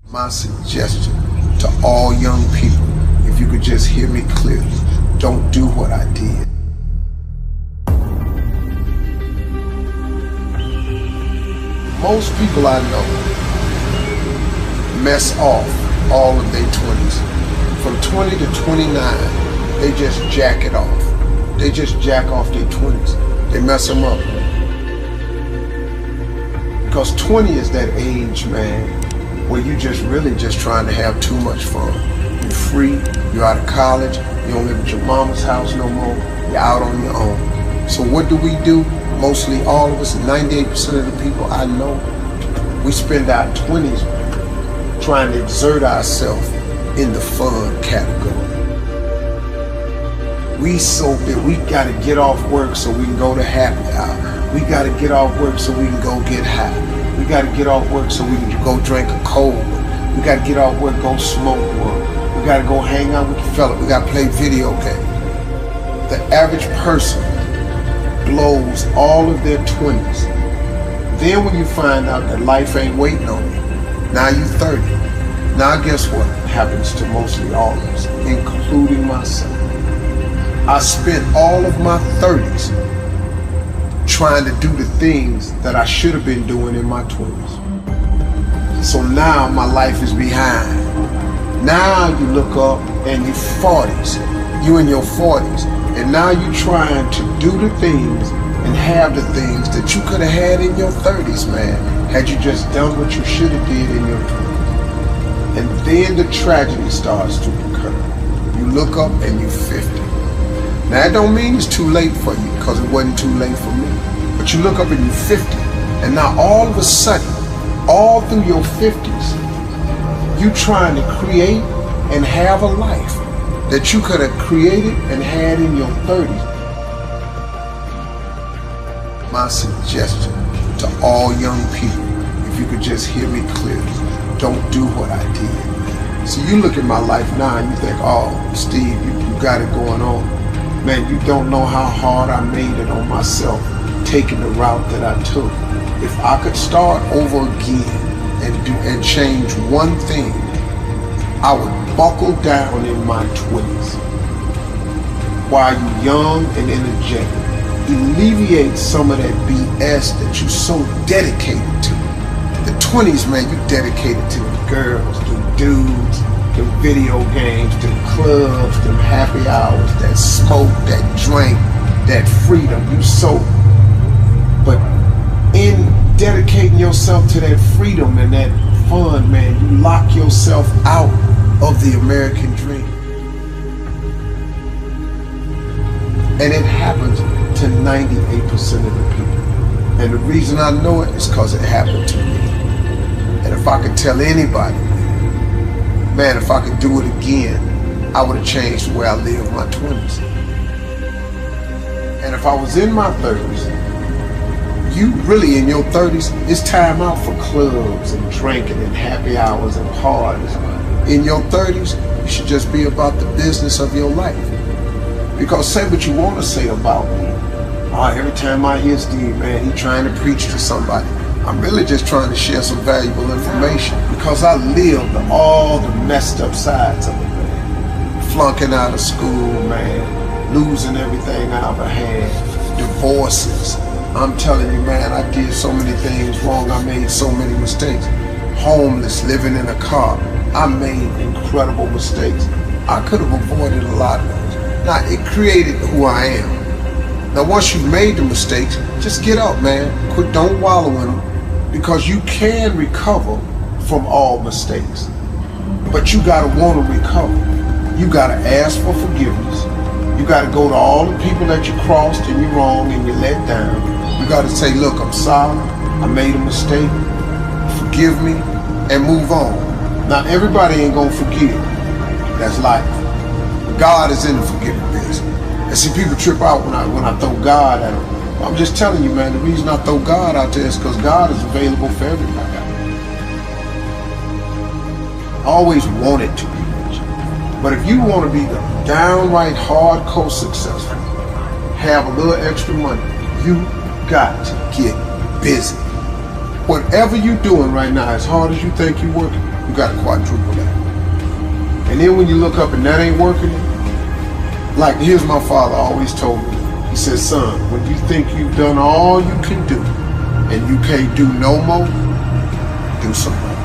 My suggestion to all young people, if you could just hear me clearly, don't do what I did. Most people I know mess off all of their 20s. From 20 to 29, they just jack it off. They just jack off their 20s. They mess them up. Because 20 is that age, man, where you just really just trying to have too much fun. You're free, you're out of college, you don't live at your mama's house no more, you're out on your own. So what do? Mostly all of us, 98% of the people I know, we spend our 20s trying to exert ourselves in the fun category. We gotta get off work so we can go to happy hour. We gotta get off work so we can go get high. We gotta get off work so we can go drink a cold one. We gotta get off work, go smoke one. We gotta go hang out with the fella. We gotta play video games. The average person blows all of their 20s. Then when you find out that life ain't waiting on you, now you're 30. Now guess what happens to mostly all of us, including myself? I spent all of my 30s trying to do the things that I should have been doing in my 20s. So now my life is behind. Now you look up and you're 40s. You in your 40s. And now you're trying to do the things and have the things that you could have had in your 30s, man, had you just done what you should have did in your 20s. And then the tragedy starts to occur. You look up and you're 50. Now that don't mean it's too late for you, because it wasn't too late for me. But you look up and you're 50, and now all of a sudden, all through your 50s, you trying to create and have a life that you could have created and had in your 30s. My suggestion to all young people, if you could just hear me clearly, don't do what I did. So you look at my life now and you think, oh, Steve, you got it going on. Man, you don't know how hard I made it on myself taking the route that I took. If I could start over again and change one thing, I would buckle down in my 20s while you're young and energetic. Alleviate some of that BS that you're so dedicated to. The 20s, man, you dedicated to the girls, the dudes, the video games, the clubs, the happy hours, that smoke, that drink, that freedom. But in dedicating yourself to that freedom and that fun, man, you lock yourself out of the American dream. And it happens to 98% of the people. And the reason I know it is because it happened to me. And if I could tell anybody, man, if I could do it again, I would have changed the way I lived my 20s. And if I was in my 30s, you really in your 30s, it's time out for clubs and drinking and happy hours and parties. In your 30s, you should just be about the business of your life. Because say what you want to say about me. Every time I hear Steve, man, he trying to preach to somebody. I'm really just trying to share some valuable information because I lived all the messed up sides of it, man. Flunking out of school, man. Losing everything I ever had. Divorces. I'm telling you, man, I did so many things wrong. I made so many mistakes. Homeless, living in a car. I made incredible mistakes. I could have avoided a lot of those. Now, it created who I am. Now, once you've made the mistakes, just get up, man. Don't wallow in them. Because you can recover from all mistakes. But you gotta want to recover. You gotta ask for forgiveness. You gotta go to all the people that you crossed and you wronged and you let down. You gotta say, look, I'm sorry, I made a mistake, forgive me, and move on. Now, everybody ain't gonna forgive. That's life. God is in the forgiving business. And see, people trip out when I throw God at them. I'm just telling you, man, the reason I throw God out there is because God is available for everybody. I always wanted to be rich. But if you want to be the downright hardcore successful, have a little extra money, you got to get busy. Whatever you're doing right now, as hard as you think you're working, you got to quadruple that. And then when you look up and that ain't working, like here's my father always told me, he said, son, when you think you've done all you can do and you can't do no more, do some more.